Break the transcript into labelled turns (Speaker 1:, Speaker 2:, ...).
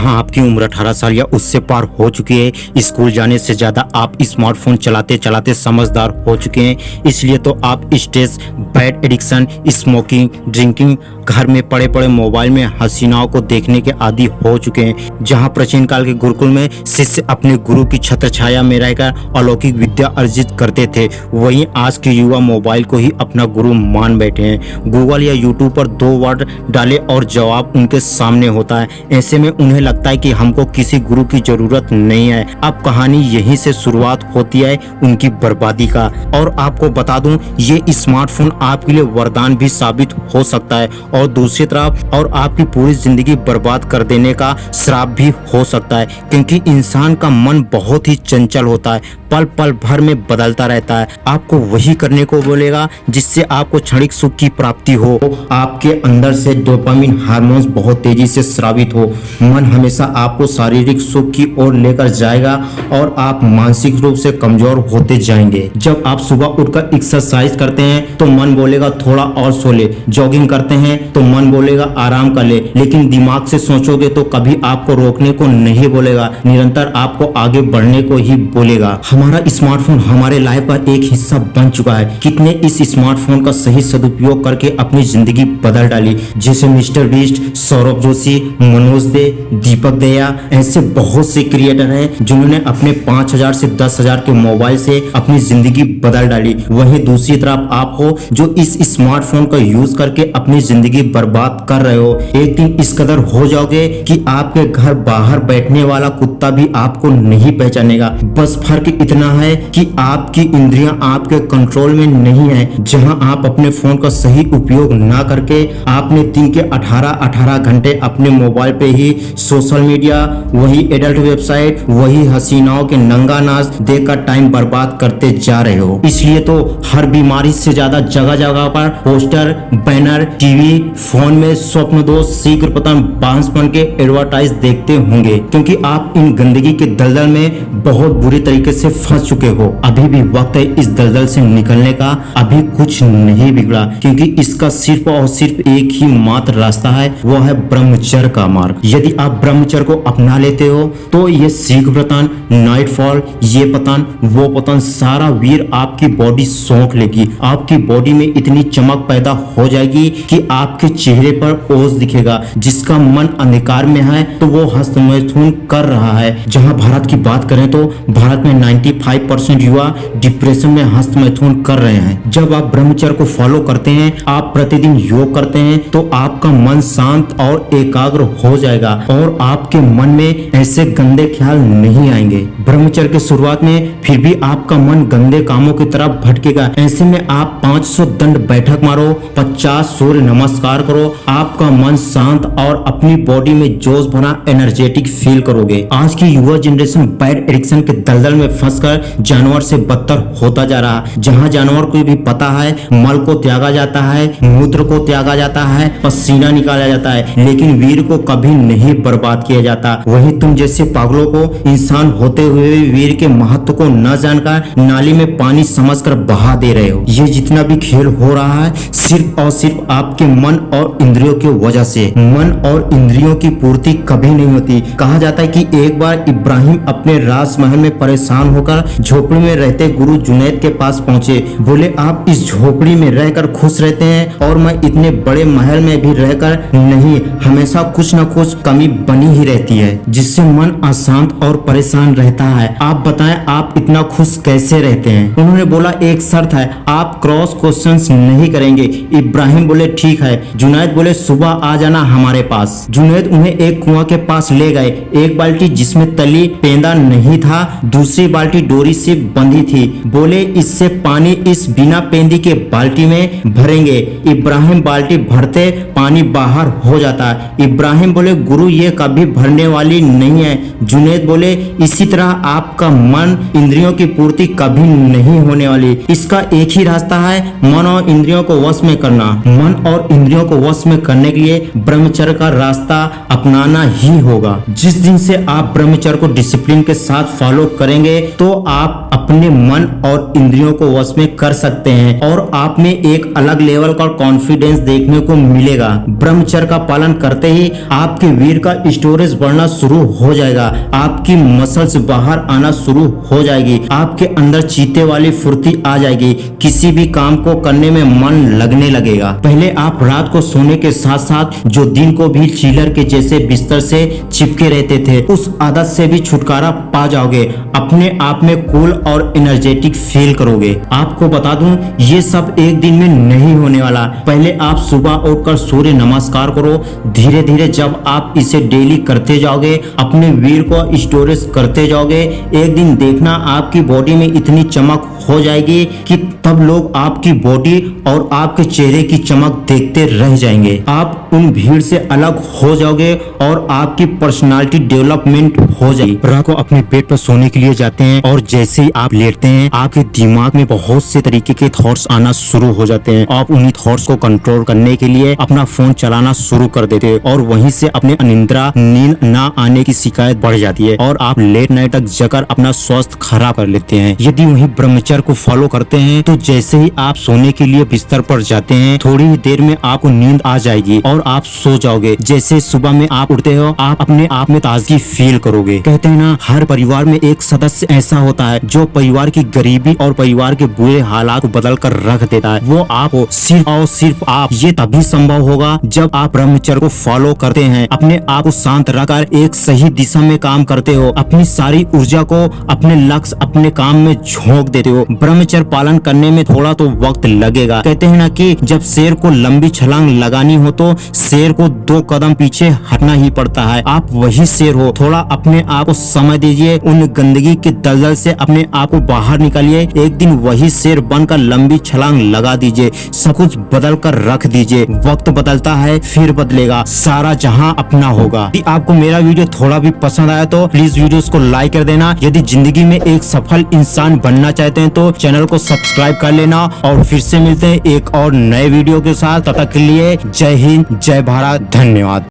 Speaker 1: जहां आपकी उम्र 18 साल या उससे पार हो चुकी है। स्कूल जाने से ज़्यादा आप स्मार्टफोन चलाते चलाते समझदार हो चुके हैं। इसलिए तो आप stress, bad addiction, smoking, drinking, घर में पड़े पड़े मोबाइल में हसीनाओं को देखने के आदी हो चुके हैं। जहां प्राचीन काल के गुरुकुल में शिष्य अपने गुरु की छत्र छाया में रहकर अलौकिक विद्या अर्जित करते थे, वहीं आज के युवा मोबाइल को ही अपना गुरु मान बैठे हैं। गूगल या यूट्यूब पर 2 वर्ड डाले और जवाब उनके सामने होता है। ऐसे में उन्हें लगता है कि हमको किसी गुरु की जरूरत नहीं है। अब कहानी यहीं से शुरुआत होती है उनकी बर्बादी का। और आपको बता दूं, ये स्मार्टफोन आपके लिए वरदान भी साबित हो सकता है और दूसरी तरफ और आपकी पूरी जिंदगी बर्बाद कर देने का श्राप भी हो सकता है, क्योंकि इंसान का मन बहुत ही चंचल होता है, पल पल भर में बदलता रहता है। आपको वही करने को बोलेगा जिससे आपको क्षणिक सुख की प्राप्ति हो। आपके अंदर से डोपामिन हार्मोन्स बहुत तेजी से स्रावित हो। मन हमेशा आपको शारीरिक सुख की ओर लेकर जाएगा और आप मानसिक रूप से कमजोर होते जाएंगे। जब आप सुबह उठकर एक्सरसाइज करते हैं तो मन बोलेगा थोड़ा और सो ले, जॉगिंग करते हैं तो मन बोलेगा आराम कर ले, लेकिन दिमाग से सोचोगे तो कभी आपको रोकने को नहीं बोलेगा, निरंतर आपको आगे बढ़ने को ही बोलेगा। हमारा स्मार्टफोन हमारे लाइफ का एक हिस्सा बन चुका है। कितने इस स्मार्टफोन का सही सदुपयोग करके अपनी जिंदगी बदल डाली, जैसे मिस्टर बीस्ट, सौरभ जोशी, मनोज दे, दीपक दया, ऐसे बहुत से क्रिएटर हैं जिन्होंने अपने 5000 से 10,000 के मोबाइल से अपनी जिंदगी बदल डाली। वहीं दूसरी तरफ आप हो जो इस स्मार्टफोन का यूज करके अपनी जिंदगी बर्बाद कर रहे हो। एक दिन इस कदर हो जाओगे कि आपके घर बाहर बैठने वाला कुत्ता भी आपको नहीं पहचानेगा। बस फर्क इतना है कि आपकी इंद्रियां आपके कंट्रोल में नहीं है। जहां आप अपने फोन का सही उपयोग ना करके आपने दिन के 18 घंटे अपने मोबाइल पे ही सोशल मीडिया, वही एडल्ट वेबसाइट, वही हसीनाओं के नंगा नाच देखकर टाइम बर्बाद करते जा रहे हो। इसलिए तो हर बीमारी से ज्यादा जगह जगह पर पोस्टर, बैनर, टीवी, फोन में स्वप्न दोष, शीघ्र पतन, बांसपन के एडवर्टाइज देखते होंगे, क्योंकि आप इन गंदगी के दलदल में बहुत बुरी तरीके से फंस चुके हो। अभी भी वक्त है इस दलदल से निकलने का, अभी कुछ नहीं बिगड़ा, क्योंकि इसका सिर्फ और सिर्फ एक ही मात्र रास्ता है, वो है ब्रह्मचर्य का मार्ग। यदि आप ब्रह्मचर्य को अपना लेते हो तो ये शीघ्र पतन, नाइटफॉल, ये पतन, वो पतन, सारा वीर आपकी बॉडी सौंक लेगी। आपकी बॉडी में इतनी चमक पैदा हो जाएगी कि आपके चेहरे पर ओज दिखेगा। जिसका मन अंधकार में है तो वो हस्तमैथुन कर रहा है। जहां भारत की बात करें तो भारत में 95% युवा डिप्रेशन में हस्तमैथुन कर रहे हैं। जब आप ब्रह्मचर्य को फॉलो करते हैं, आप प्रतिदिन योग करते हैं, तो आपका मन शांत और एकाग्र हो जाएगा और आपके मन में ऐसे गंदे ख्याल नहीं आएंगे। ब्रह्मचर्य की शुरुआत में फिर भी आपका मन गंदे कामों की तरफ भटकेगा। ऐसे में आप 500 दंड बैठक मारो, 50 सूर्य नमस्कार करो, आपका मन शांत और अपनी बॉडी में जोश भरा एनर्जेटिक फील करोगे। आज की युवा जनरेशन बैड एडिक्शन के दलदल में फंसकर जानवर से बदतर होता जा रहा है। जहां जानवर को भी पता है मल को त्यागा जाता है, मूत्र को त्यागा जाता है, पसीना निकाला जाता है, लेकिन वीर को कभी नहीं बर्बाद किया जाता। वहीं तुम जैसे पागलों को इंसान होते हुए भी वीर के महत्व को न जानकर नाली में पानी समझकर बहा दे रहे हो। ये जितना भी खेल हो रहा है सिर्फ और सिर्फ आपके मन और इंद्रियों की वजह से। मन और इंद्रियों की पूर्ति कभी नहीं होती। कहा जाता है कि एक बार इब्राहिम अपने राजमहल में परेशान होकर झोपड़ी में रहते गुरु जुनैद के पास पहुंचे। बोले, आप इस झोपड़ी में रहकर खुश रहते हैं और मैं इतने बड़े महल में भी रहकर नहीं, हमेशा कुछ न कुछ कमी बनी ही रहती है, जिससे मन अशांत और परेशान रहता है। आप बताएं आप इतना खुश कैसे रहते हैं? उन्होंने बोला, एक शर्त है, आप क्रॉस क्वेश्चंस नहीं करेंगे। इब्राहिम बोले, ठीक है। जुनैद बोले, सुबह आ जाना हमारे पास। जुनैद उन्हें एक कुआं के पास ले गए। एक बाल्टी जिसमें तली पेंदा नहीं था, दूसरी बाल्टी डोरी से बंधी थी। बोले, इससे पानी इस बिना पेंदी के बाल्टी में भरेंगे। इब्राहिम बाल्टी भरते पानी बाहर हो जाता। इब्राहिम बोले, गुरु ये कभी भरने वाली नहीं है। जुनैद बोले, इसी तरह आपका मन इंद्रियों की पूर्ति कभी नहीं होने वाली। इसका एक ही रास्ता है, मन और इंद्रियों को वश में करना। मन और इंद्रियों को वश में करने के लिए ब्रह्मचर्य का रास्ता अपनाना ही होगा। जिस दिन से आप ब्रह्मचर्य को डिसिप्लिन के साथ फॉलो करेंगे तो आप अपने मन और इंद्रियों को वश में कर सकते हैं और आप में एक अलग लेवल का कॉन्फिडेंस देखने को मिलेगा। ब्रह्मचर्य का पालन करते ही आपके वीर का स्टोरेज बढ़ना शुरू हो जाएगा, आपकी मसल्स बाहर आना शुरू हो जाएगी, आपके अंदर चीते वाली फुर्ती आ जाएगी, किसी भी काम को करने में मन लगने लगेगा। पहले आप रात को सोने के साथ साथ जो दिन को भी चिलर के जैसे बिस्तर से चिपके रहते थे, उस आदत से भी छुटकारा पा जाओगे, अपने आप में कूल और एनर्जेटिक फील करोगे। आपको बता दूं ये सब एक दिन में नहीं होने वाला। पहले आप सुबह उठकर सूर्य नमस्कार करो, धीरे धीरे जब आप इसे डेली करते जाओगे, अपने वीर को स्टोरेज करते जाओगे, एक दिन देखना आपकी बॉडी में इतनी चमक हो जाएगी कि तब लोग आपकी बॉडी और आपके चेहरे की चमक देखते रह जाएंगे। आप उन भीड़ से अलग हो जाओगे और आपकी पर्सनालिटी डेवलपमेंट हो जाएगी। रात को अपने बेड पर सोने के लिए जाते हैं और जैसे ही आप लेटते हैं आपके दिमाग में बहुत से तरीके के थॉट्स आना शुरू हो जाते हैं। आप उन्हीं थॉट्स को कंट्रोल करने के लिए अपना फोन चलाना शुरू कर देते हैं और वहीं से अपने अनिद्रा नींद ना आने की शिकायत बढ़ जाती है और आप लेट नाइट तक जगकर अपना स्वास्थ्य खराब कर लेते हैं। यदि वही ब्रह्मचर्य को फॉलो करते हैं तो जैसे ही आप सोने के लिए बिस्तर पर जाते हैं थोड़ी ही देर में आपको नींद आ जाएगी और आप सो जाओगे। जैसे सुबह में आप उठते हो आप अपने आप में ताजगी फील करोगे। कहते हैं ना, हर परिवार में एक सदस्य ऐसा होता है जो परिवार की गरीबी और परिवार के बुरे हालात को बदल कर रख देता है। वो आप हो, सिर्फ और सिर्फ आप। ये तभी संभव होगा जब आप ब्रह्मचर्य को फॉलो करते हैं, अपने आप को शांत रखकर एक सही दिशा में काम करते हो, अपनी सारी ऊर्जा को अपने लक्ष्य अपने काम में झोंक देते हो। ब्रह्मचर्य पालन करने में थोड़ा तो वक्त लगेगा। कहते हैं ना कि जब शेर को लंबी छलांग लगानी हो तो शेर को 2 कदम पीछे हटना ही पड़ता है। आप वही शेर हो। थोड़ा अपने आप को समय दीजिए, उन गंदगी के दलदल से अपने आप को बाहर निकालिए। एक दिन वही शेर बनकर लंबी छलांग लगा दीजिए, सब कुछ बदल कर रख दीजिए। वक्त बदलता है फिर बदलेगा, सारा जहां अपना होगा। यदि आपको मेरा वीडियो थोड़ा भी पसंद आया तो प्लीज वीडियो को लाइक कर देना। यदि जिंदगी में एक सफल इंसान बनना चाहते हैं तो चैनल को सब्सक्राइब कर लेना और फिर से मिलते हैं एक और नए वीडियो के साथ। तब तक के लिए जय हिंद, जय भारत, धन्यवाद।